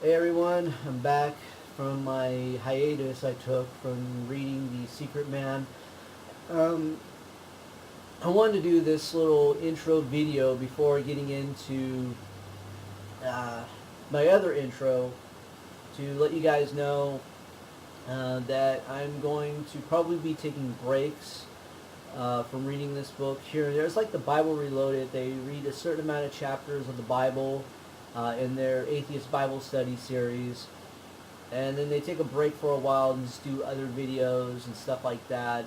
Hey everyone, I'm back from my hiatus I took from reading The Secret Man. Um, I wanted to do this little intro video before getting into uh, my other intro to let you guys know that I'm going to probably be taking breaks from reading this book here and there. It's like the Bible Reloaded. They read a certain amount of chapters of the Bible in their Atheist Bible Study series, and then they take a break for a while and just do other videos and stuff like that.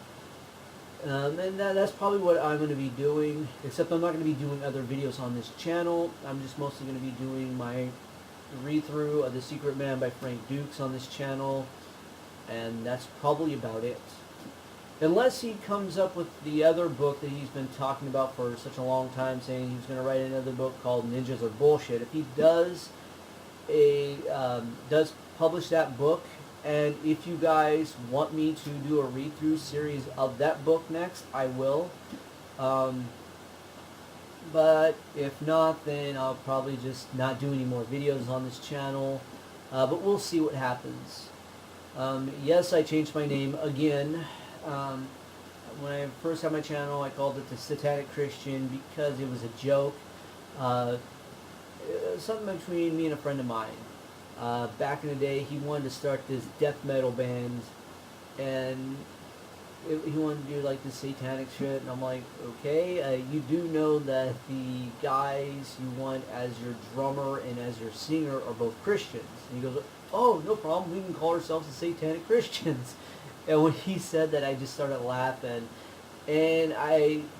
And that's probably what I'm going to be doing, except I'm not going to be doing other videos on this channel. I'm just mostly going to be doing my read-through of The Secret Man by Frank Dux on this channel, and that's probably about it. Unless he comes up with the other book that he's been talking about for such a long time, saying he's going to write another book called Ninjas Are Bullshit. If he does publish that book, and if you guys want me to do a read-through series of that book next, I will. But if not, then I'll probably just not do any more videos on this channel. But we'll see what happens. Yes, I changed my name again. When I first had my channel, I called it The Satanic Christian because it was a joke. Something between me and a friend of mine. Back in the day, he wanted to start this death metal band, and he wanted to do like this satanic shit, and I'm like, okay, you do know that the guys you want as your drummer and as your singer are both Christians. And he goes, oh, no problem, we can call ourselves the Satanic Christians. And when he said that, I just started laughing. And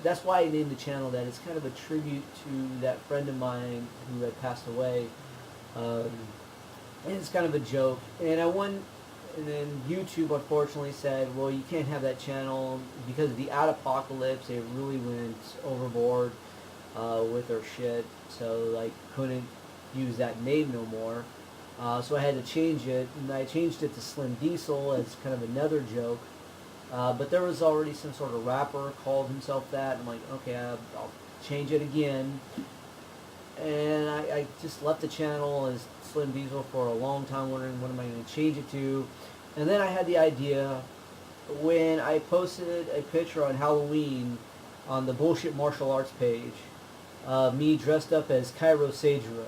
that's why I named the channel that. It's kind of a tribute to that friend of mine who had passed away. And it's kind of a joke. And then YouTube unfortunately said, well, you can't have that channel because of the apocalypse. They really went overboard with their shit. So like couldn't use that name no more. So I had to change it, and I changed it to Slim Diesel as kind of another joke. But there was already some sort of rapper called himself that. I'm like, okay, I'll change it again. And I just left the channel as Slim Diesel for a long time, wondering what am I going to change it to. And then I had the idea when I posted a picture on Halloween on the Bullshit Martial Arts page, me dressed up as Cairo Sagero.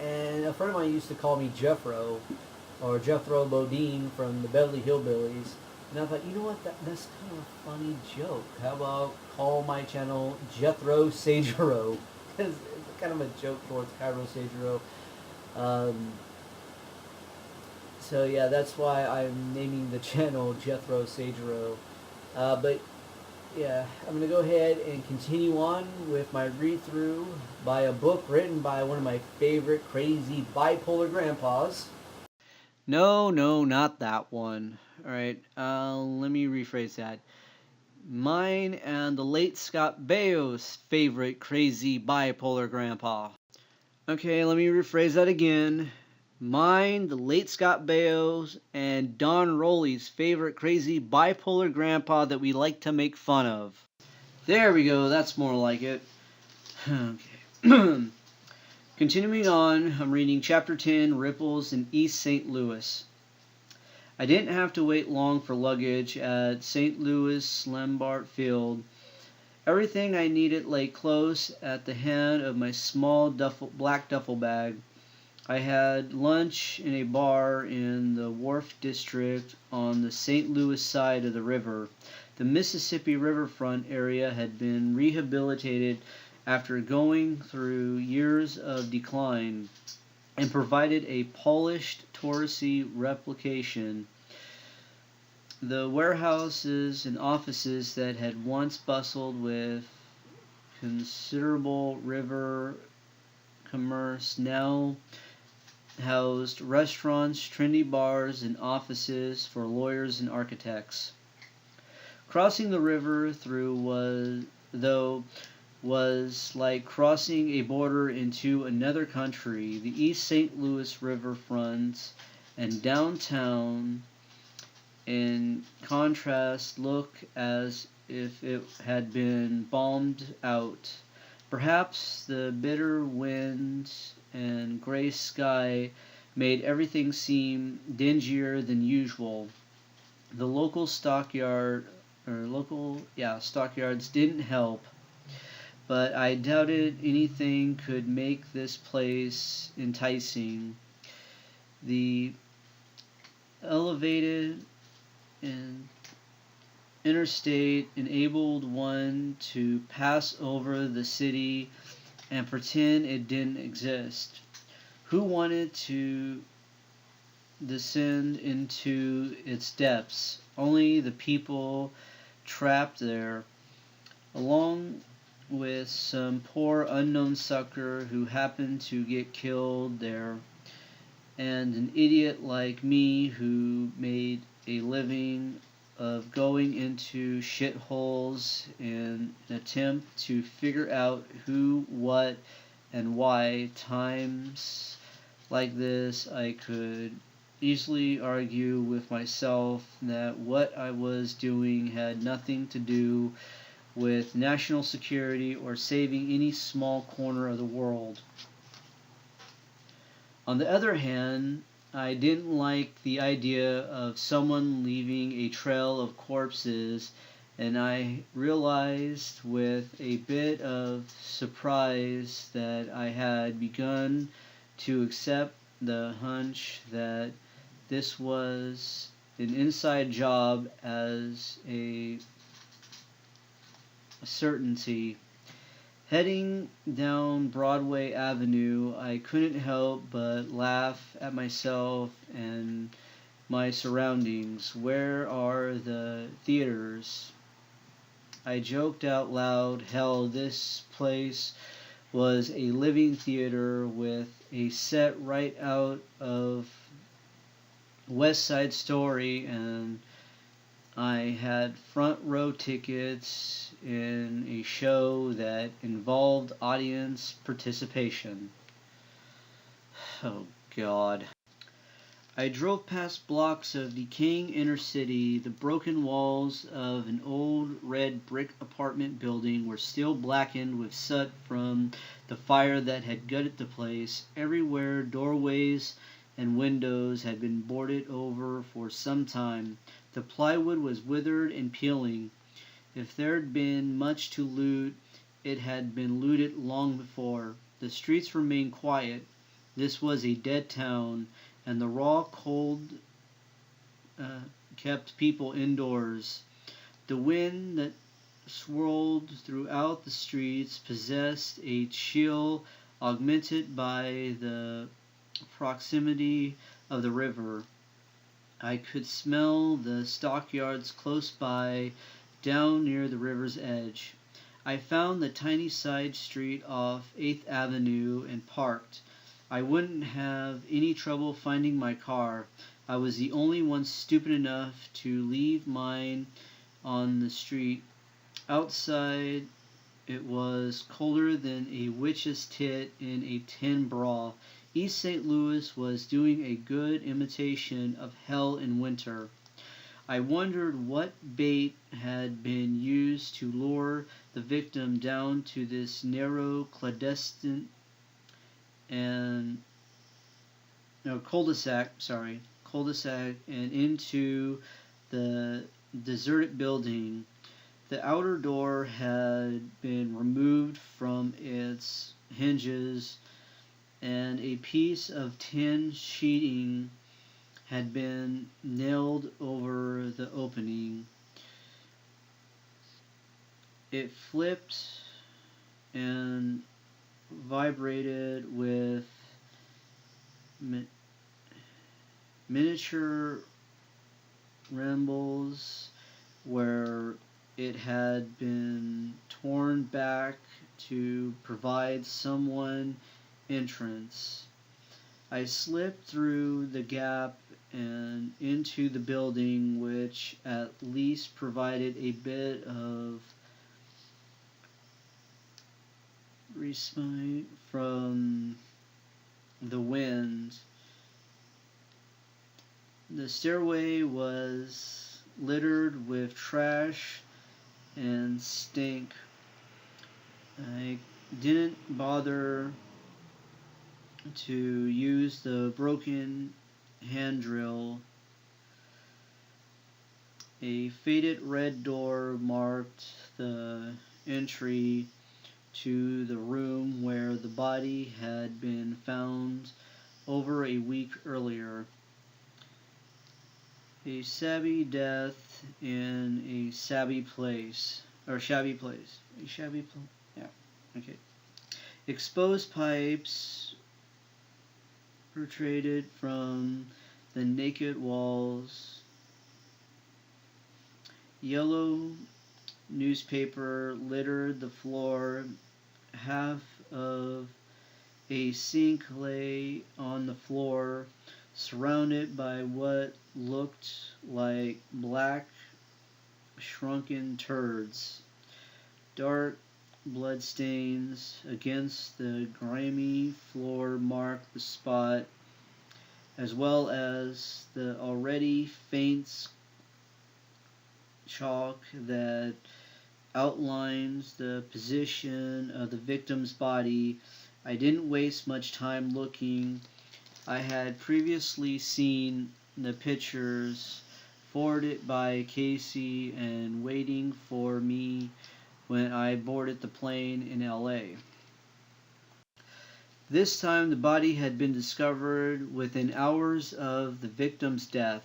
And a friend of mine used to call me Jeffro, or Jethro Bodine from the Beverly Hillbillies. And I thought, you know what, that's kind of a funny joke. How about call my channel Jethro Sagero? Because it's kind of a joke towards Cairo Sagero. So yeah, that's why I'm naming the channel Jethro Sagero. But yeah, I'm going to go ahead and continue on with my read-through by a book written by one of my favorite crazy bipolar grandpas. No, not that one. Alright, let me rephrase that. Mine and the late Scott Baio's favorite crazy bipolar grandpa. Okay, let me rephrase that again. Mine, the late Scott Baio's, and Don Rowley's favorite crazy bipolar grandpa that we like to make fun of. There we go, that's more like it. Okay. Continuing on, I'm reading Chapter 10, Ripples in East St. Louis. I didn't have to wait long for luggage at St. Louis Lambert Field. Everything I needed lay close at the hand of my small black duffel bag. I had lunch in a bar in the Wharf District on the St. Louis side of the river. The Mississippi riverfront area had been rehabilitated after going through years of decline and provided a polished, touristy replication. The warehouses and offices that had once bustled with considerable river commerce now housed restaurants, trendy bars, and offices for lawyers and architects. Crossing the river through was like crossing a border into another country. The East St. Louis riverfront and downtown, in contrast, look as if it had been bombed out. Perhaps the bitter winds and gray sky made everything seem dingier than usual. The local stockyards didn't help, but I doubted anything could make this place enticing. The elevated and interstate enabled one to pass over the city and pretend it didn't exist. Who wanted to descend into its depths? Only the people trapped there, along with some poor unknown sucker who happened to get killed there, and an idiot like me who made a living of going into shitholes in an attempt to figure out who, what, and why. Times like this, I could easily argue with myself that what I was doing had nothing to do with national security or saving any small corner of the world. On the other hand, I didn't like the idea of someone leaving a trail of corpses, and I realized with a bit of surprise that I had begun to accept the hunch that this was an inside job as a certainty. Heading down Broadway Avenue, I couldn't help but laugh at myself and my surroundings. Where are the theaters? I joked out loud. Hell, this place was a living theater with a set right out of West Side Story, and I had front row tickets in a show that involved audience participation. Oh, God. I drove past blocks of decaying inner city. The broken walls of an old red brick apartment building were still blackened with soot from the fire that had gutted the place. Everywhere, doorways and windows had been boarded over for some time. The plywood was withered and peeling. If there'd been much to loot, it had been looted long before. The streets remained quiet. This was a dead town, and the raw cold kept people indoors. The wind that swirled throughout the streets possessed a chill augmented by the proximity of the river. I could smell the stockyards close by, down near the river's edge. I found the tiny side street off 8th Avenue and parked. I wouldn't have any trouble finding my car. I was the only one stupid enough to leave mine on the street. Outside, it was colder than a witch's tit in a tin bra. East St. Louis was doing a good imitation of hell in winter. I wondered what bait had been used to lure the victim down to this narrow cul-de-sac and into the deserted building. The outer door had been removed from its hinges, and a piece of tin sheeting had been nailed over the opening. It flipped and vibrated with miniature rumbles where it had been torn back to provide someone entrance. I slipped through the gap and into the building, which at least provided a bit of respite from the wind. The stairway was littered with trash and stink. I didn't bother to use the broken hand drill. A faded red door marked the entry to the room where the body had been found over a week earlier. A shabby death in a shabby place. Or shabby place. A shabby place. Yeah. Okay. Exposed pipes protruded from the naked walls. Yellow newspaper littered the floor. Half of a sink lay on the floor, surrounded by what looked like black, shrunken turds. Dark bloodstains against the grimy floor marked the spot, as well as the already faint chalk that outlines the position of the victim's body. I didn't waste much time looking. I had previously seen the pictures forwarded by Casey and waiting for me when I boarded the plane in LA. This time the body had been discovered within hours of the victim's death.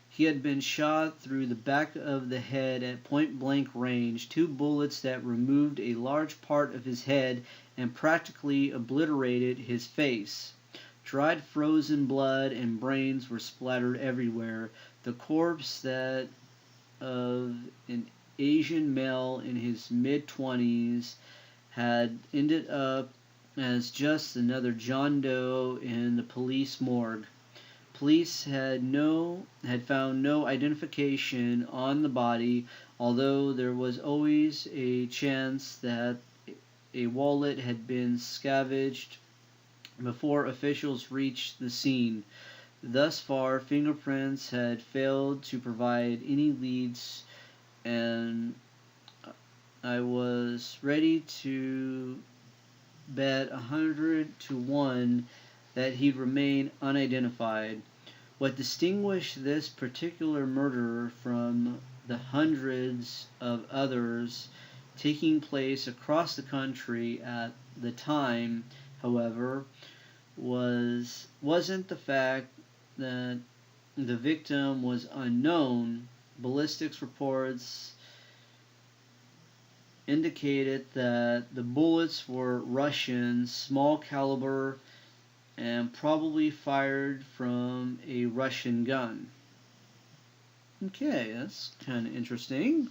He had been shot through the back of the head at point-blank range, 2 bullets that removed a large part of his head and practically obliterated his face. Dried frozen blood and brains were splattered everywhere. The corpse that of an Asian male in his mid-20s had ended up as just another John Doe in the police morgue. Police had found no identification on the body, although there was always a chance that a wallet had been scavenged before officials reached the scene. Thus far, fingerprints had failed to provide any leads, and I was ready to bet 100 to 1 that he'd remain unidentified. What distinguished this particular murder from the hundreds of others taking place across the country at the time, however, wasn't the fact that the victim was unknown. Ballistics reports indicated that the bullets were Russian, small caliber, and probably fired from a Russian gun. Okay, that's kind of interesting.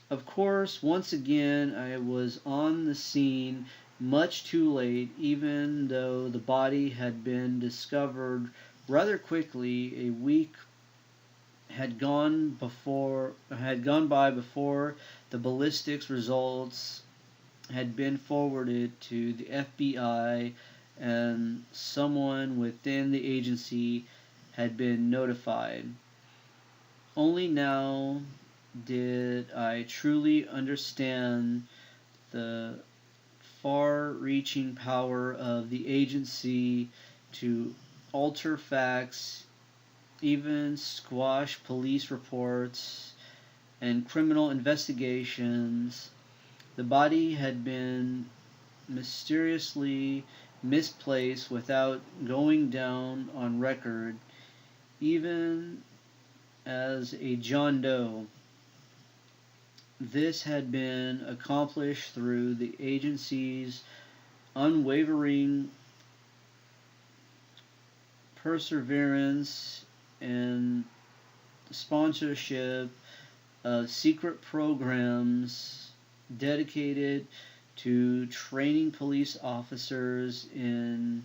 Of course, once again, I was on the scene much too late, even though the body had been discovered rather quickly. A week had gone by before the ballistics results had been forwarded to the FBI, and someone within the agency had been notified. Only now did I truly understand the far-reaching power of the agency to alter facts, even squash police reports and criminal investigations. The body had been mysteriously misplaced without going down on record, even as a John Doe. This had been accomplished through the agency's unwavering perseverance and sponsorship of secret programs dedicated to training police officers in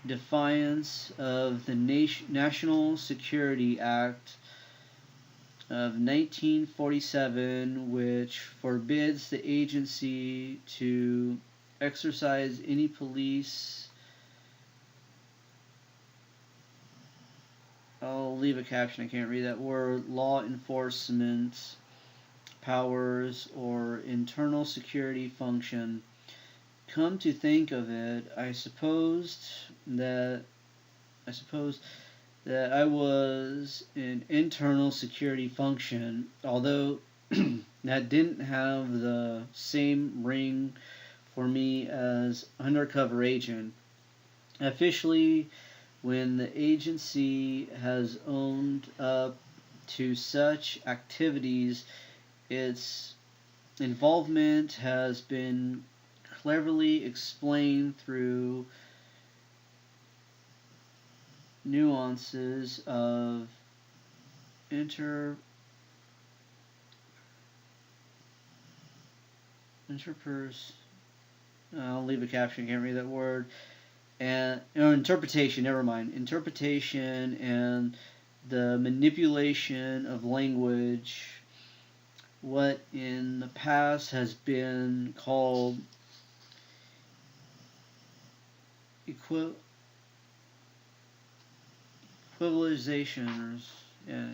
defiance of the National Security Act of 1947, which forbids the agency to exercise any police. I'll leave a caption, I can't read that word. Law enforcement powers or internal security function. come to think of it, I suppose that I was an internal security function, although that didn't have the same ring for me as undercover agent. Officially, when the agency has owned up to such activities, its involvement has been cleverly explained through nuances of interpers. I'll leave a caption. Can't read that word. And interpretation. Never mind. Interpretation and the manipulation of language. What in the past has been called equalization. Yeah.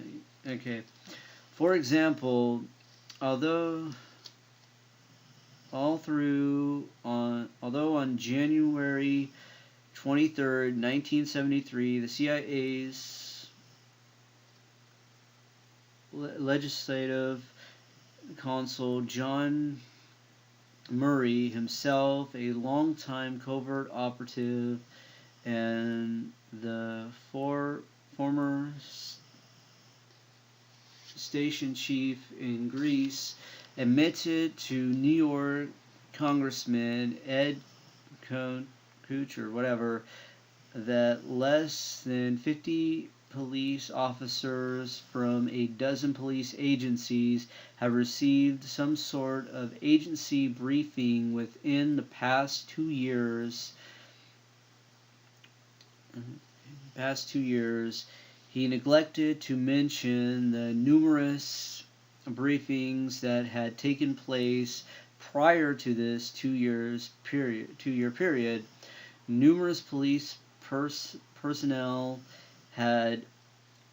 Okay. For example, although on January 23rd, 1973, the CIA's legislative counsel John Murray, himself a longtime covert operative and the former station chief in Greece, admitted to New York Congressman Ed Cooch or whatever that less than 50 police officers from a dozen police agencies have received some sort of agency briefing within the past 2 years. He neglected to mention the numerous briefings that had taken place prior to this 2 year period. Numerous police personnel had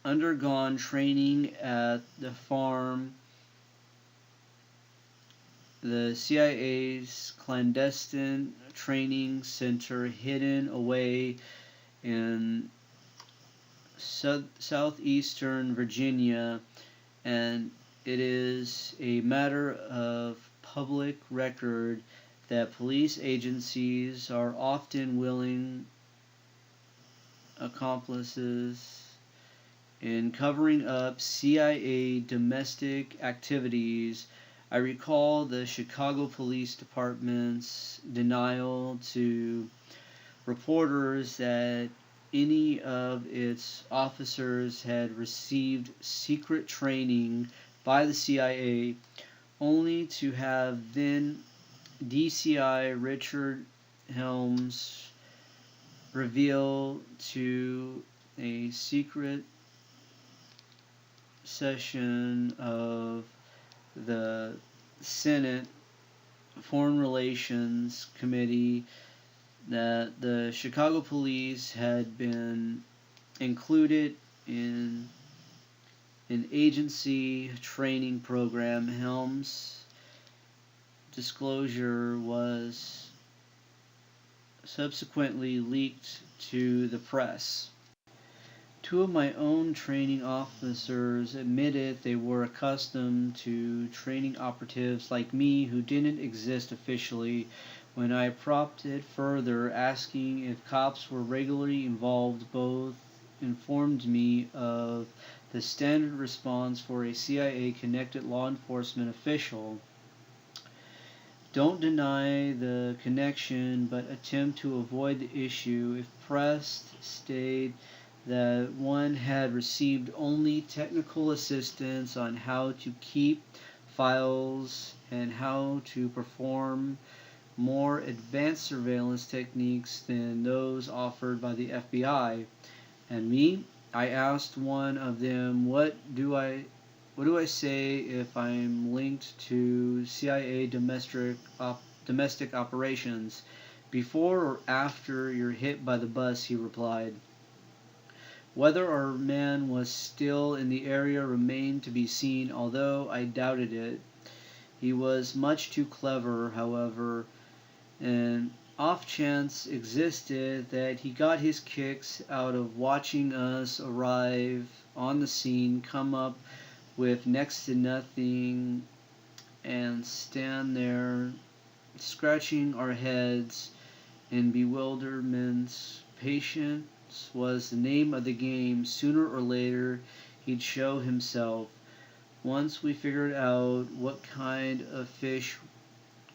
undergone training at the farm, the CIA's clandestine training center hidden away in southeastern Virginia, and it is a matter of public record that police agencies are often willing accomplices in covering up CIA domestic activities. I recall the Chicago Police Department's denial to reporters that any of its officers had received secret training by the CIA, only to have then DCI Richard Helms reveal to a secret session of the Senate Foreign Relations Committee that the Chicago police had been included in an agency training program. Helms' disclosure was subsequently leaked to the press. Two of my own training officers admitted they were accustomed to training operatives like me who didn't exist officially. When I propped it further, asking if cops were regularly involved, both informed me of the standard response for a CIA-connected law enforcement official. Don't deny the connection, but attempt to avoid the issue. If pressed, state that one had received only technical assistance on how to keep files and how to perform more advanced surveillance techniques than those offered by the FBI. And me, I asked one of them, what do I say if I'm linked to CIA domestic operations? Before or after you're hit by the bus, he replied. Whether our man was still in the area remained to be seen, although I doubted it. He was much too clever, however, An off chance existed that he got his kicks out of watching us arrive on the scene, come up with next to nothing, and stand there scratching our heads in bewilderment. Patience was the name of the game. Sooner or later, he'd show himself. Once we figured out what kind of fish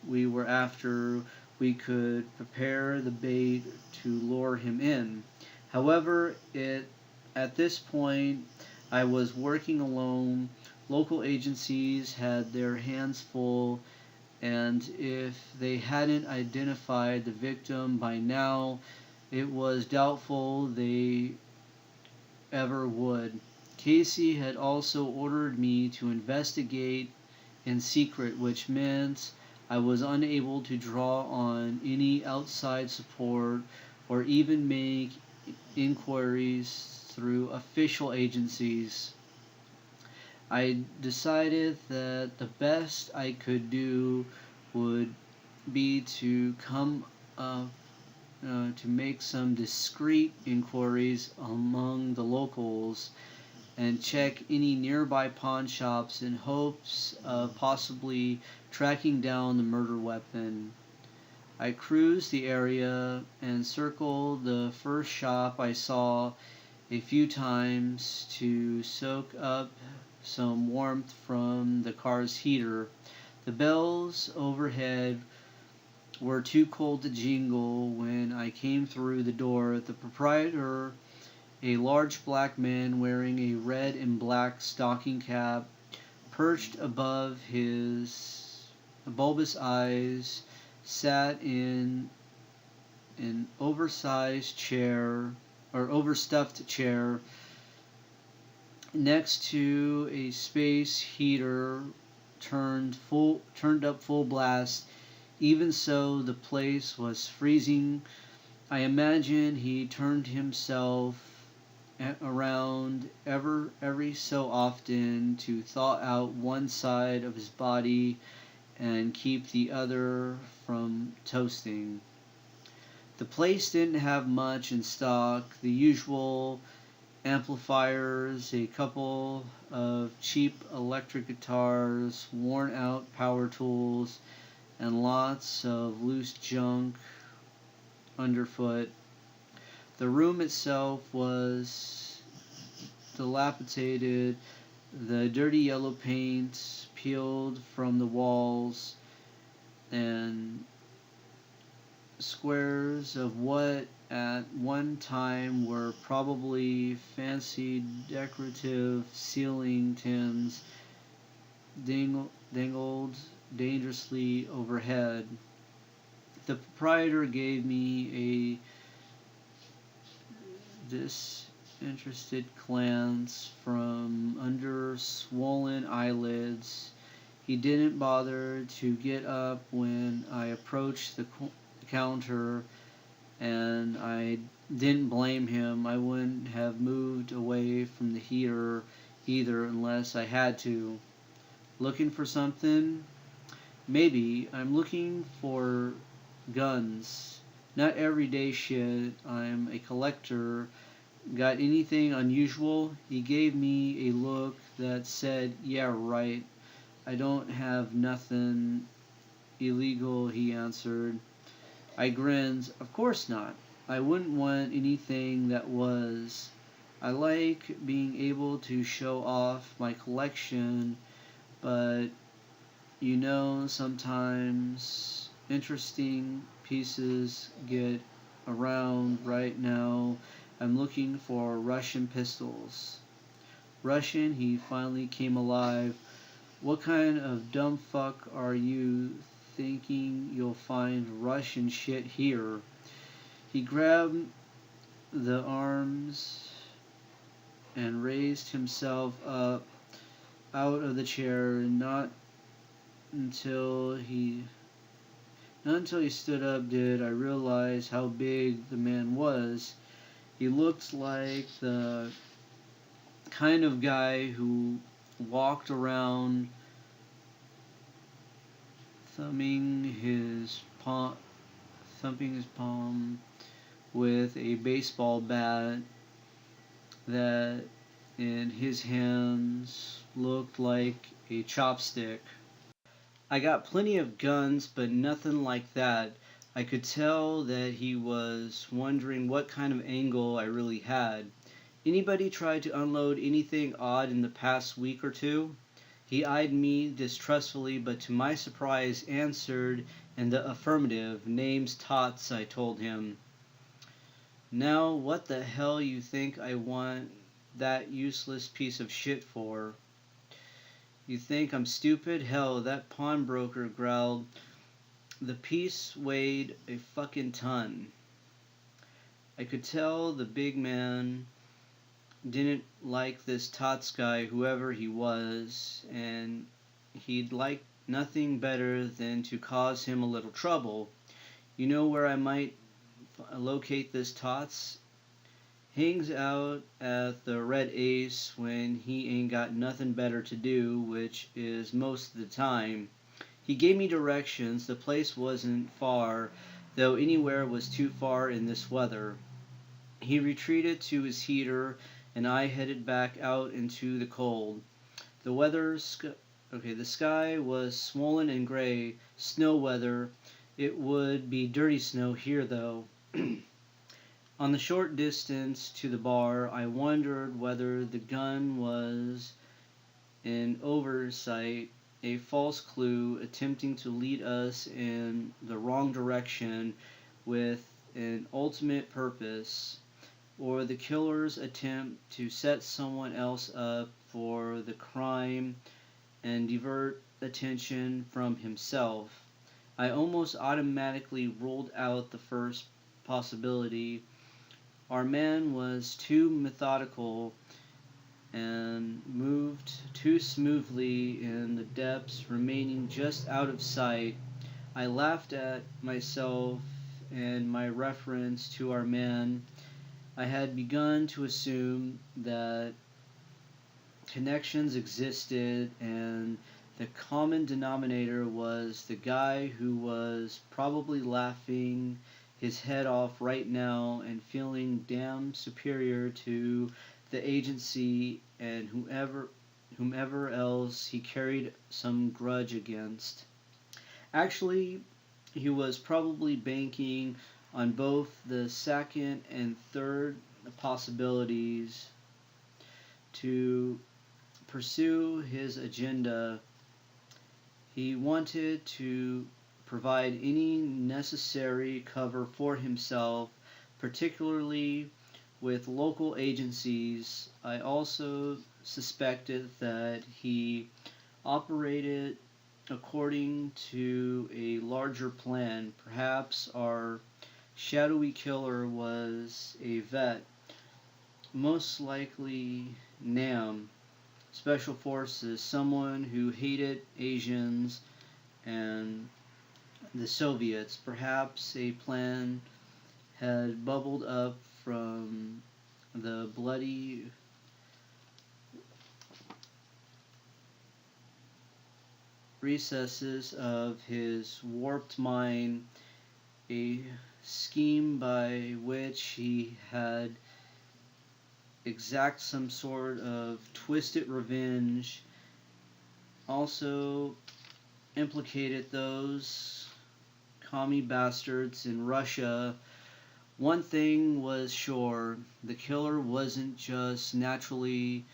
we were after, we could prepare the bait to lure him in. However, at this point, I was working alone. Local agencies had their hands full, and if they hadn't identified the victim by now, it was doubtful they ever would. Casey had also ordered me to investigate in secret, which meant I was unable to draw on any outside support or even make inquiries through official agencies. I decided that the best I could do would be to come up to make some discreet inquiries among the locals and check any nearby pawn shops in hopes of possibly tracking down the murder weapon. I cruised the area and circled the first shop I saw a few times to soak up some warmth from the car's heater. The bells overhead were too cold to jingle when I came through the door. The proprietor, a large black man wearing a red and black stocking cap, perched above his bulbous eyes, sat in an oversized chair or overstuffed chair next to a space heater turned up full blast. Even so, the place was freezing. I imagine he turned himself around every so often to thaw out one side of his body and keep the other from toasting. The place didn't have much in stock. The usual amplifiers, a couple of cheap electric guitars, worn out power tools, and lots of loose junk underfoot. The room itself was dilapidated, the dirty yellow paint peeled from the walls, and squares of what at one time were probably fancy decorative ceiling tins dangled dangerously overhead. The proprietor gave me a disinterested glance from under swollen eyelids. He didn't bother to get up when I approached the counter, and I didn't blame him. I wouldn't have moved away from the heater either unless I had to. Looking for something? Maybe. I'm looking for guns. Not everyday shit. I'm a collector. Got anything unusual? He gave me a look that said, "Yeah, right. I don't have nothing illegal," he answered. I grinned. Of course not. I wouldn't want anything that was. I like being able to show off my collection, but sometimes interesting pieces get around. Right now, I'm looking for Russian pistols. Russian, he finally came alive. What kind of dumb fuck are you thinking you'll find Russian shit here? He grabbed the arms and raised himself up out of the chair. Not until he stood up did I realize how big the man was. He looked like the kind of guy who walked around thumbing his thumping his palm with a baseball bat that in his hands looked like a chopstick. I got plenty of guns, but nothing like that. I could tell that he was wondering what kind of angle I really had. Anybody tried to unload anything odd in the past week or two? He eyed me distrustfully, but to my surprise answered in the affirmative. Name's Tots, I told him. Now, what the hell you think I want that useless piece of shit for? You think I'm stupid? Hell, that pawnbroker growled. The piece weighed a fucking ton. I could tell the big man didn't like this Tots guy, whoever he was, and he'd like nothing better than to cause him a little trouble. You know where I might locate this Tots? Hangs out at the Red Ace when he ain't got nothing better to do, which is most of the time. He gave me directions. The place wasn't far, though anywhere was too far in this weather. He retreated to his heater, and I headed back out into the cold. The sky was swollen and gray, snow weather. It would be dirty snow here, though. On the short distance to the bar, I wondered whether the gun was an oversight, a false clue attempting to lead us in the wrong direction with an ultimate purpose, or the killer's attempt to set someone else up for the crime and divert attention from himself. I almost automatically ruled out the first possibility. Our man was too methodical and moved too smoothly in the depths, remaining just out of sight. I laughed at myself and my reference to our man. I had begun to assume that connections existed, and the common denominator was the guy who was probably laughing his head off right now and feeling damn superior to the agency and whomever else he carried some grudge against. Actually, he was probably banking on both the second and third possibilities to pursue his agenda. He wanted to provide any necessary cover for himself, particularly with local agencies. I also suspected that he operated according to a larger plan. Perhaps our shadowy killer was a vet, most likely NAM, Special Forces, someone who hated Asians and the Soviets. Perhaps a plan had bubbled up from the bloody recesses of his warped mind, a scheme by which he had exact some sort of twisted revenge, also implicated those commie bastards in Russia. One thing was sure, the killer wasn't just naturally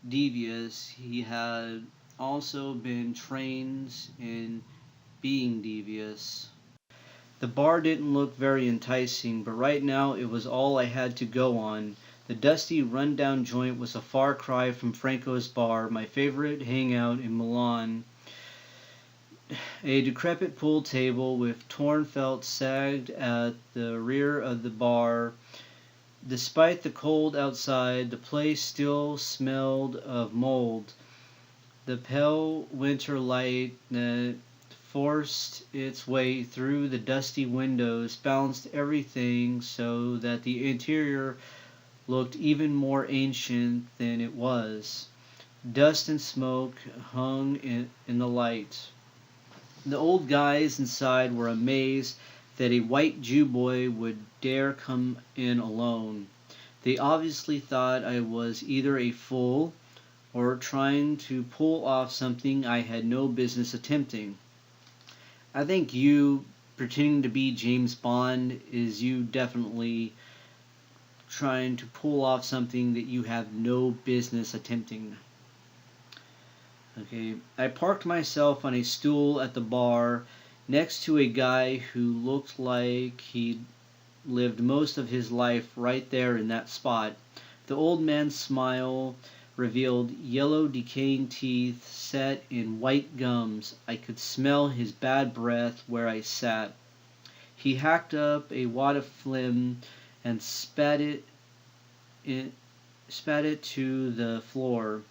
devious, he had also been trained in being devious. The bar didn't look very enticing, but right now it was all I had to go on. The dusty, run-down joint was a far cry from Franco's bar, my favorite hangout in Milan. A decrepit pool table with torn felt sagged at the rear of the bar. Despite the cold outside, the place still smelled of mold. The pale winter light that forced its way through the dusty windows balanced everything so that the interior looked even more ancient than it was. Dust and smoke hung in the light. The old guys inside were amazed that a white Jew boy would dare come in alone. They obviously thought I was either a fool or trying to pull off something I had no business attempting. I think you pretending to be James Bond is you definitely trying to pull off something that you have no business attempting. Okay, I parked myself on a stool at the bar next to a guy who looked like he'd lived most of his life right there in that spot. The old man's smile revealed yellow decaying teeth set in white gums. I could smell his bad breath where I sat. He hacked up a wad of phlegm and spat it to the floor,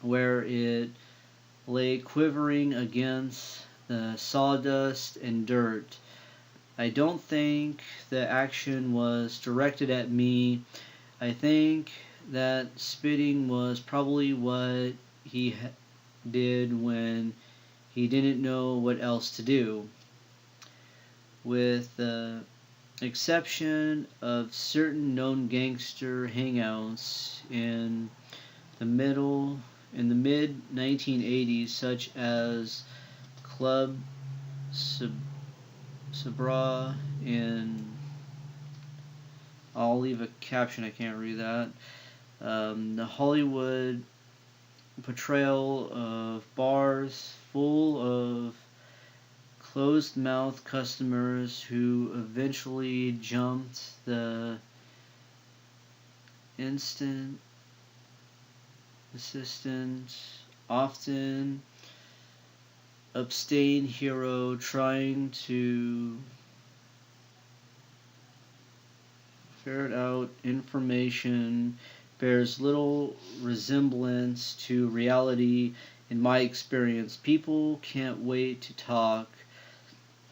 where it lay quivering against the sawdust and dirt. I don't think the action was directed at me. I think that spitting was probably what he did when he didn't know what else to do. With the exception of certain known gangster hangouts in the mid 1980s, such as Club Sabra in, I'll leave a caption, I can't read that. The Hollywood portrayal of bars full of closed-mouthed customers who eventually jumped the instant assistant, often abstain hero trying to ferret out information bears little resemblance to reality in my experience. People can't wait to talk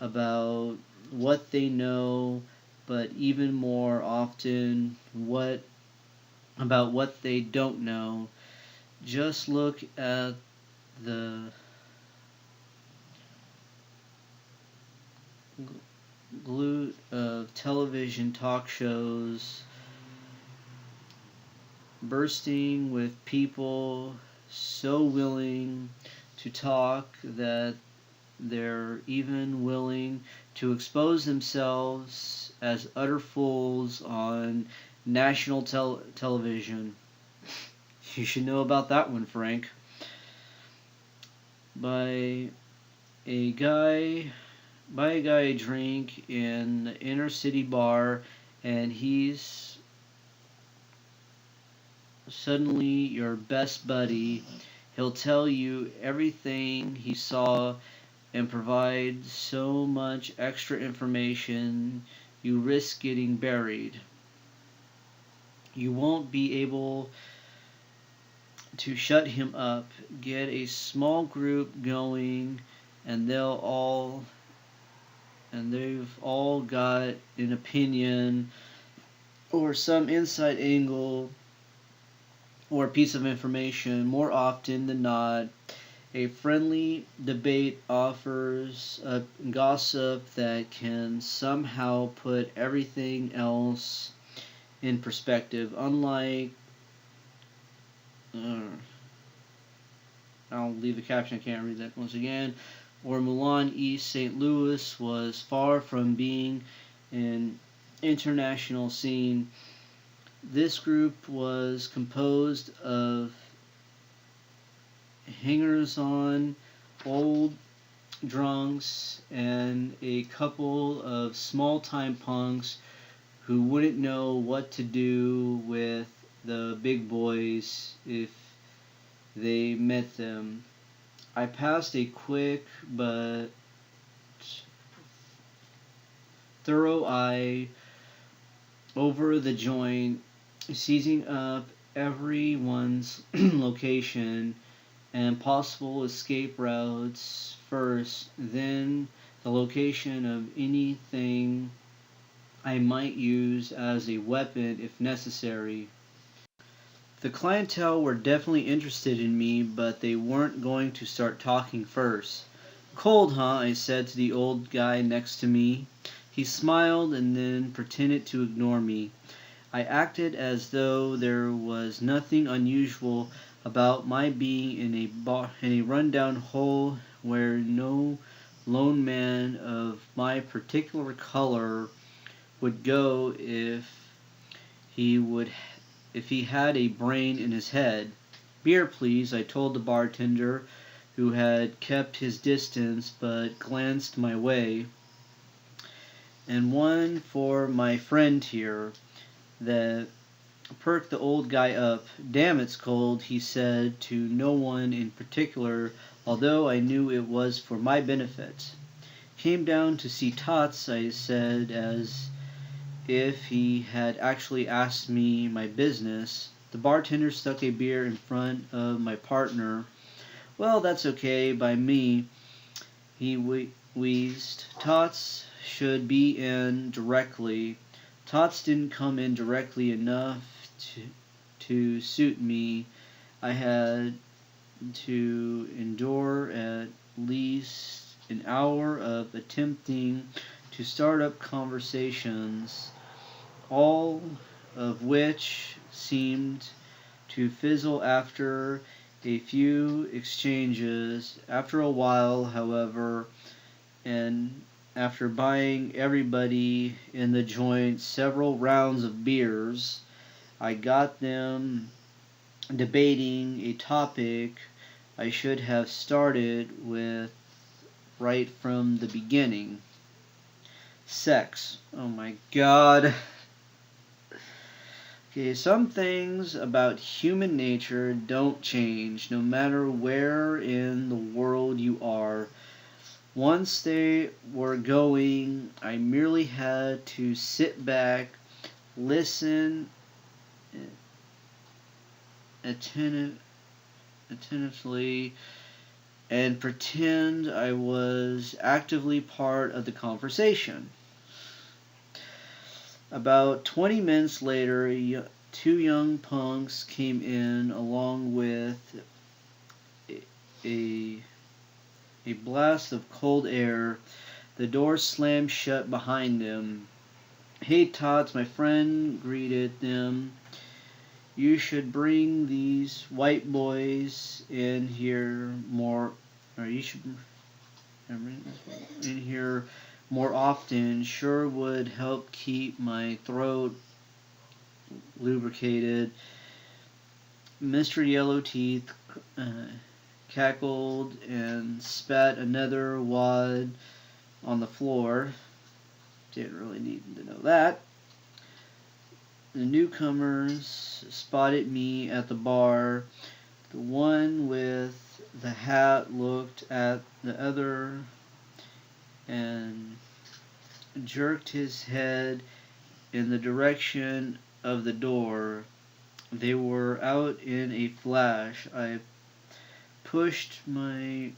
about what they know, but even more often about what they don't know. Just look at the glut of television talk shows bursting with people so willing to talk that they're even willing to expose themselves as utter fools on national television. You should know about that one, Frank. Buy a guy a drink in the inner city bar, and he's suddenly your best buddy. He'll tell you everything he saw and provide so much extra information you risk getting buried. You won't be able to shut him up. Get a small group going, and they've all got an opinion or some inside angle or piece of information. More often than not, a friendly debate offers a gossip that can somehow put everything else in perspective. Unlike I'll leave the caption, I can't read that once again. Or Milan East St. Louis was far from being an international scene. This group was composed of hangers-on, old drunks, and a couple of small-time punks who wouldn't know what to do with the big boys if they met them. I passed a quick but thorough eye over the joint, seizing up everyone's location and possible escape routes first, then the location of anything I might use as a weapon if necessary. The clientele were definitely interested in me, but they weren't going to start talking first. Cold, huh? I said to the old guy next to me. He smiled and then pretended to ignore me. I acted as though there was nothing unusual about my being in a rundown hole where no lone man of my particular color would go he would if he had a brain in his head. Beer, please, I told the bartender, who had kept his distance but glanced my way. And one for my friend here. That perked the old guy up. Damn, it's cold, he said to no one in particular, although I knew it was for my benefit. Came down to see Tots, I said, as if he had actually asked me my business. The bartender stuck a beer in front of my partner. Well, that's okay by me, he wheezed. Tots should be in directly. Tots didn't come in directly enough to suit me. I had to endure at least an hour of attempting to start up conversations, all of which seemed to fizzle after a few exchanges. After a while, however, and after buying everybody in the joint several rounds of beers, I got them debating a topic I should have started with right from the beginning. Sex. Oh my god. Okay, some things about human nature don't change no matter where in the world you are. Once they were going, I merely had to sit back, listen attentively, and pretend I was actively part of the conversation. About 20 minutes later, two young punks came in along with a blast of cold air. The door slammed shut behind them. Hey, Tots, my friend greeted them. You should bring these white boys in here more, or you should bring in here more often. Sure would help keep my throat lubricated. Mr. Yellowteeth cackled and spat another wad on the floor. Didn't really need to know that. The newcomers spotted me at the bar. The one with the hat looked at the other and jerked his head in the direction of the door. They were out in a flash. I pushed my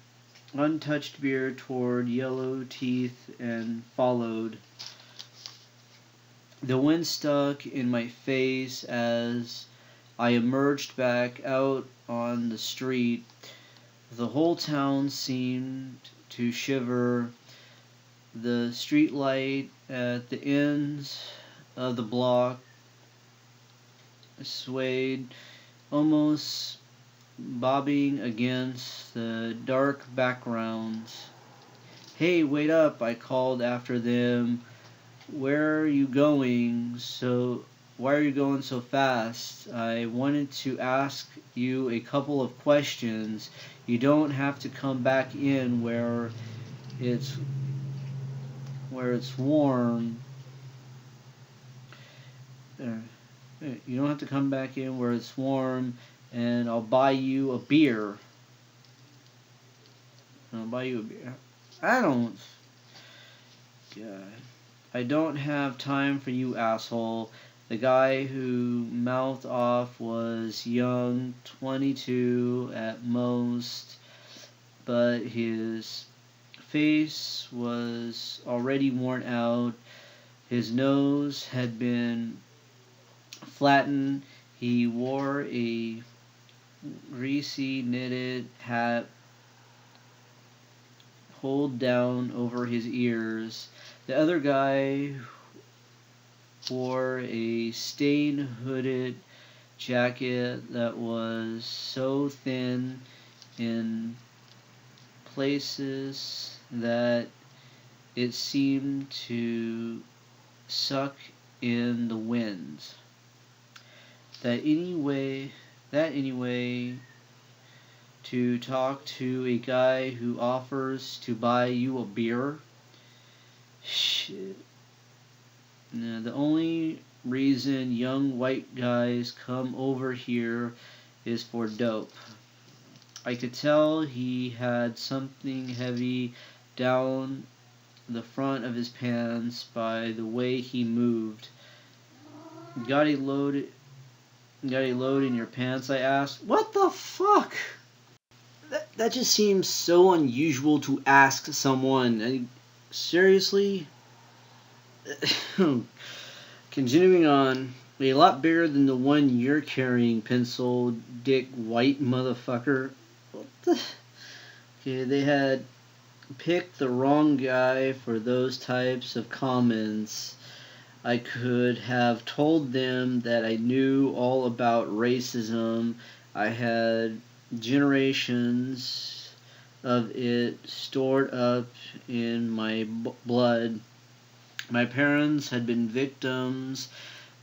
untouched beer toward Yellowteeth and followed. The wind stuck in my face as I emerged back out on the street. The whole town seemed to shiver. The street light at the ends of the block swayed, almost bobbing against the dark backgrounds. Hey, wait up, I called after them. Where are you going why are you going so fast? I wanted to ask you a couple of questions. You don't have to come back in where it's warm. You don't have to come back in where it's warm, and I'll buy you a beer. God. I don't have time for you, asshole. The guy who mouthed off was young, 22 at most, but his face was already worn out. His nose had been flattened. He wore a greasy knitted hat pulled down over his ears. The other guy wore a stain-hooded jacket that was so thin in places that it seemed to suck in the wind. That anyway to talk to a guy who offers to buy you a beer. Shit. Now, the only reason young white guys come over here is for dope. I could tell he had something heavy down the front of his pants by the way he moved. Got a load in your pants? I asked. What the fuck? That just seems so unusual to ask someone. Seriously? Continuing on. A lot bigger than the one you're carrying, pencil dick white motherfucker. What the? Okay, they had picked the wrong guy for those types of comments. I could have told them that I knew all about racism. I had generations of it stored up in my blood. My parents had been victims,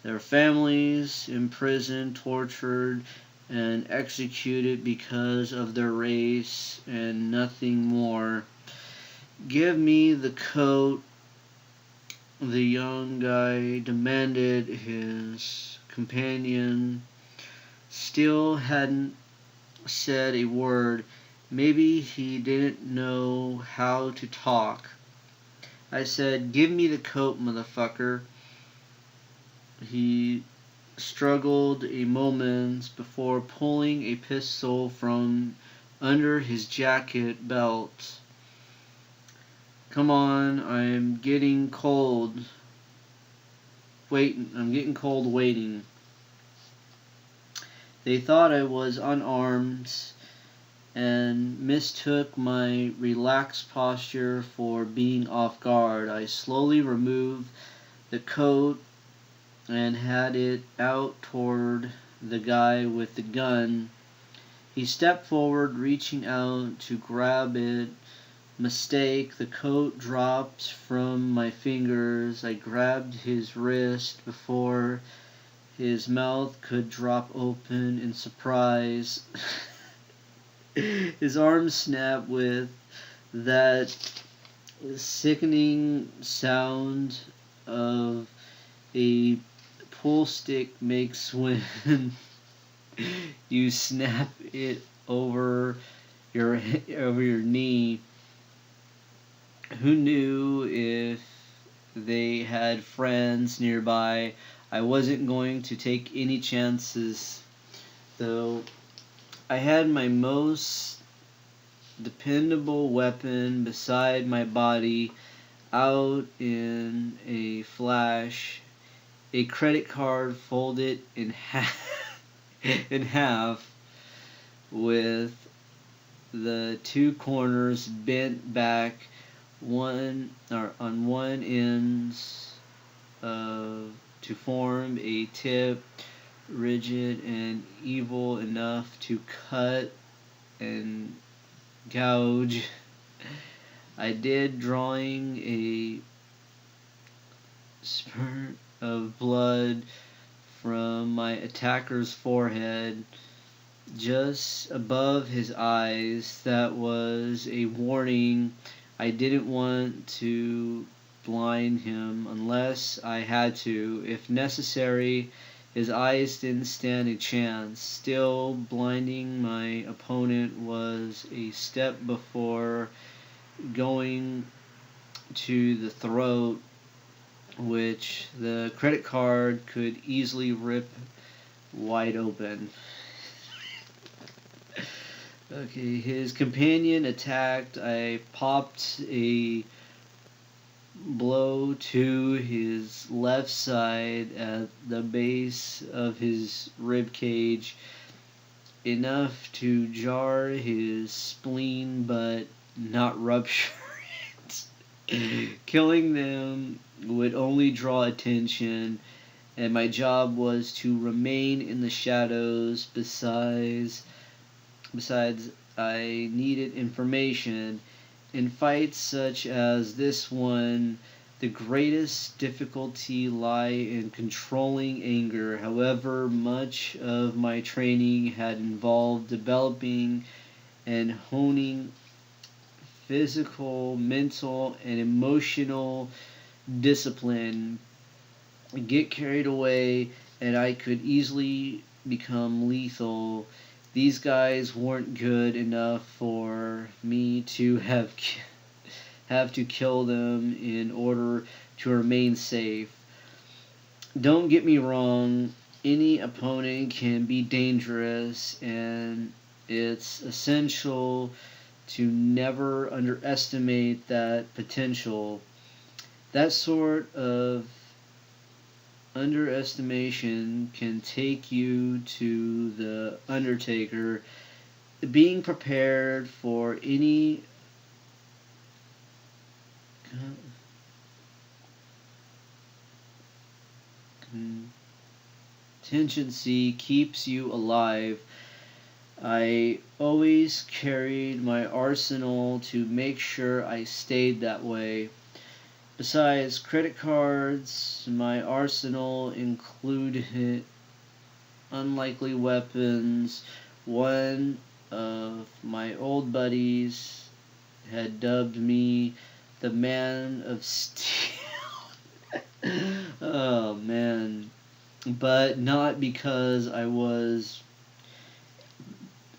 their families imprisoned, tortured, and executed because of their race and nothing more. Give me the coat, the young guy demanded. His companion still hadn't said a word. Maybe he didn't know how to talk. I said, "Give me the coat, motherfucker." He struggled a moment before pulling a pistol from under his jacket belt. "Come on, I'm getting cold waiting." They thought I was unarmed and mistook my relaxed posture for being off guard. I slowly removed the coat and had it out toward the guy with the gun. He stepped forward, reaching out to grab it. Mistake, the coat dropped from my fingers. I grabbed his wrist before his mouth could drop open in surprise. His arm snapped with that sickening sound of a pool stick makes when you snap it over your knee. Who knew if they had friends nearby? I wasn't going to take any chances, though. I had my most dependable weapon beside my body out in a flash. A credit card folded in half with the two corners bent back on one end to form a tip, rigid and evil enough to cut and gouge. I did, drawing a spurt of blood from my attacker's forehead just above his eyes. That was a warning. I didn't want to blind him unless I had to. If necessary, his eyes didn't stand a chance. Still, blinding my opponent was a step before going to the throat, which the credit card could easily rip wide open. Okay, his companion attacked. I popped a blow to his left side at the base of his rib cage, enough to jar his spleen but not rupture it. Killing them would only draw attention, and my job was to remain in the shadows. Besides, I needed information. In fights such as this one, the greatest difficulty lie in controlling anger. However, much of my training had involved developing and honing physical, mental, and emotional discipline. Get carried away, and I could easily become lethal. These guys weren't good enough for me to have to kill them in order to remain safe. Don't get me wrong, any opponent can be dangerous, and it's essential to never underestimate that potential. That sort of underestimation can take you to the Undertaker. Being prepared for any contingency keeps you alive. I always carried my arsenal to make sure I stayed that way. Besides credit cards, my arsenal included unlikely weapons. One of my old buddies had dubbed me the Man of Steel. Oh man. But not because I was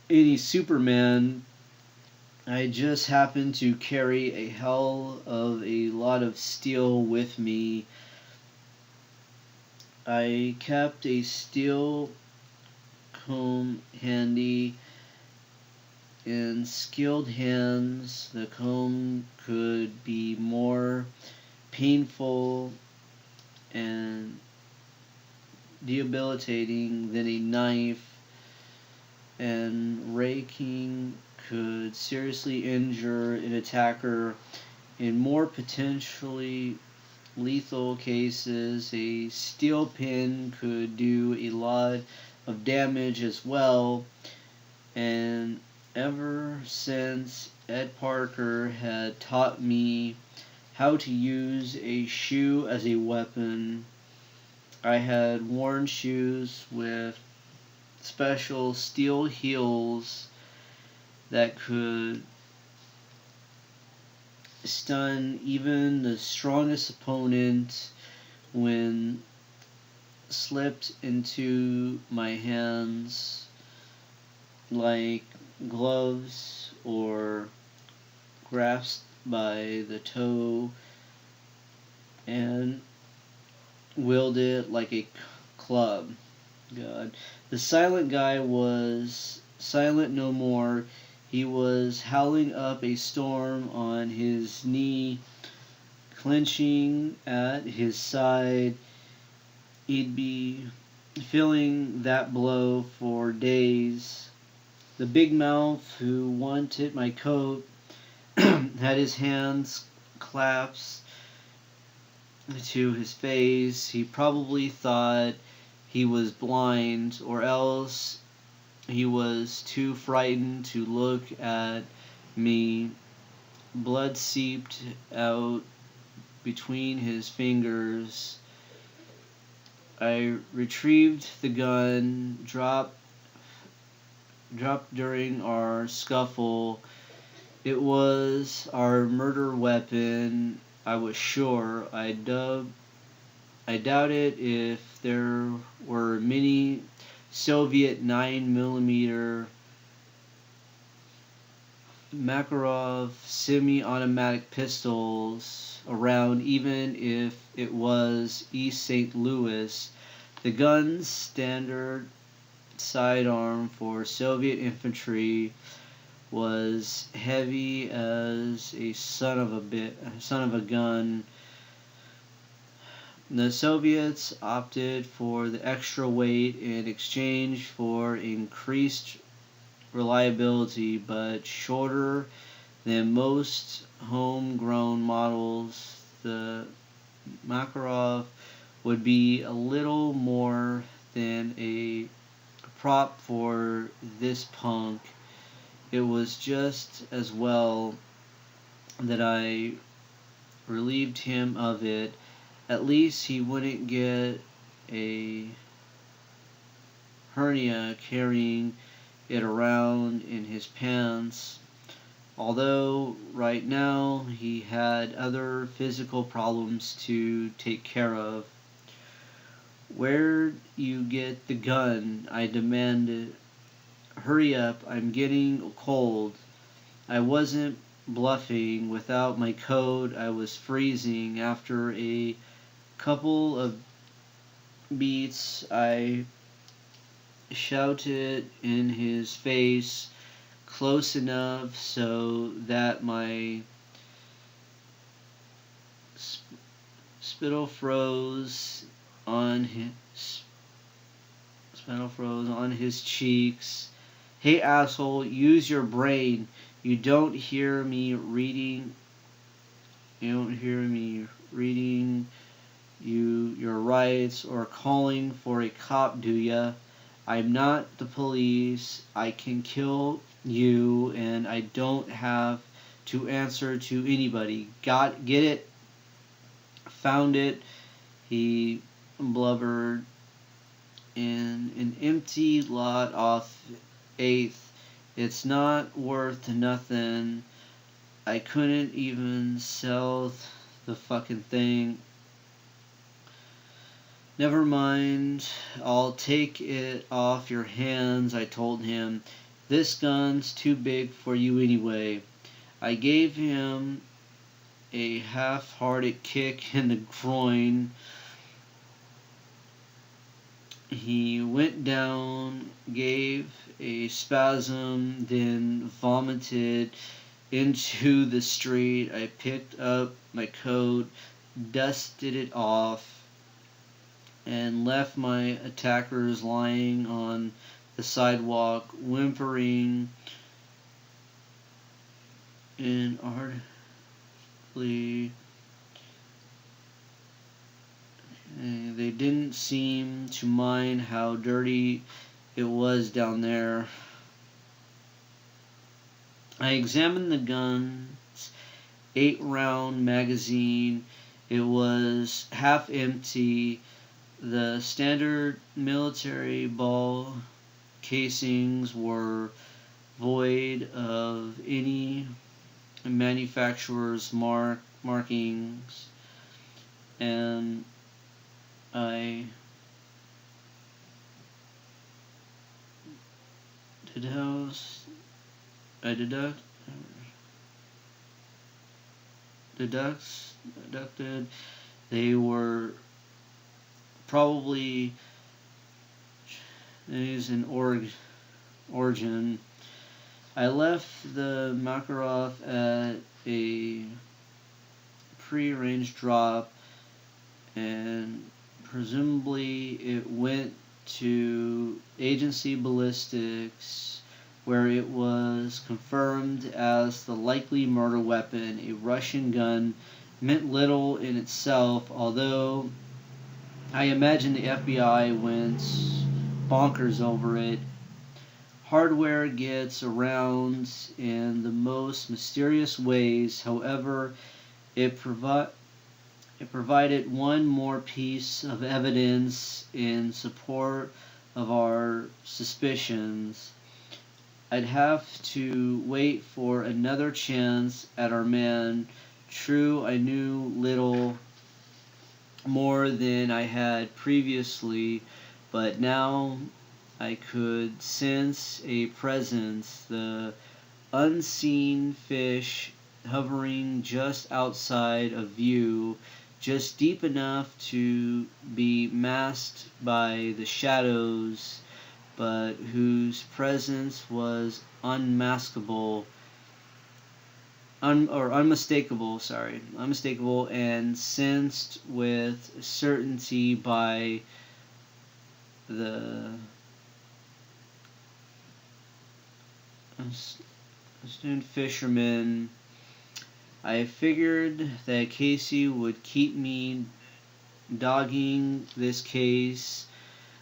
any Superman. I just happened to carry a hell of a lot of steel with me. I kept a steel comb handy. In skilled hands, the comb could be more painful and debilitating than a knife, and raking could seriously injure an attacker. In more potentially lethal cases, a steel pin could do a lot of damage as well. And ever since Ed Parker had taught me how to use a shoe as a weapon, I had worn shoes with special steel heels that could stun even the strongest opponent when slipped into my hands, like gloves or grasped by the toe, and wielded like a club. God. The silent guy was silent no more. He was howling up a storm on his knee, clenching at his side. He'd be feeling that blow for days. The big mouth who wanted my coat had his hands clasped to his face. He probably thought he was blind, or else he was too frightened to look at me. Blood seeped out between his fingers. I retrieved the gun, dropped during our scuffle. It was our murder weapon, I was sure. I doubted if there were many Soviet 9mm Makarov semi-automatic pistols around, even if it was East St. Louis. The gun's standard sidearm for Soviet infantry was heavy as a son of a gun. The Soviets opted for the extra weight in exchange for increased reliability, but shorter than most homegrown models, the Makarov would be a little more than a prop for this punk. It was just as well that I relieved him of it. At least he wouldn't get a hernia carrying it around in his pants. Although right now he had other physical problems to take care of. "Where'd you get the gun?" I demanded. "Hurry up, I'm getting cold." I wasn't bluffing. Without my coat, I was freezing. After a couple of beats, I shouted in his face close enough so that my spittle froze on his cheeks. "Hey asshole, use your brain. You don't hear me reading your rights or calling for a cop, do ya? I'm not the police. I can kill you and I don't have to answer to anybody. Get it? Found it," he blubbered. "In an empty lot off 8th. It's not worth nothing. I couldn't even sell the fucking thing." "Never mind, I'll take it off your hands," I told him. "This gun's too big for you anyway." I gave him a half-hearted kick in the groin. He went down, gave a spasm, then vomited into the street. I picked up my coat, dusted it off, and left my attackers lying on the sidewalk, whimpering inarticulately. They didn't seem to mind how dirty it was down there. I examined the gun's 8-round magazine. It was half empty. The standard military ball casings were void of any manufacturer's markings, and I deducted they were probably Chinese in origin. I left the Makarov at a pre-arranged drop, and presumably it went to agency ballistics, where it was confirmed as the likely murder weapon. A Russian gun meant little in itself, although I imagine the FBI went bonkers over it. Hardware gets around in the most mysterious ways. However, it provided one more piece of evidence in support of our suspicions. I'd have to wait for another chance at our man. True, I knew little more than I had previously, but now I could sense a presence, the unseen fish hovering just outside of view, just deep enough to be masked by the shadows, but whose presence was unmistakable, and sensed with certainty by the student fishermen. I figured that Casey would keep me dogging this case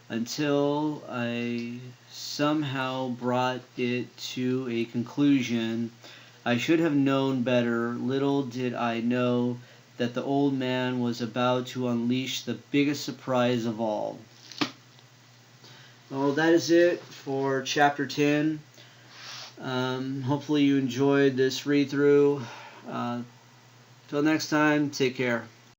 until I somehow brought it to a conclusion. I should have known better. Little did I know that the old man was about to unleash the biggest surprise of all. Well, that is it for Chapter 10. Hopefully you enjoyed this read-through. Till next time, take care.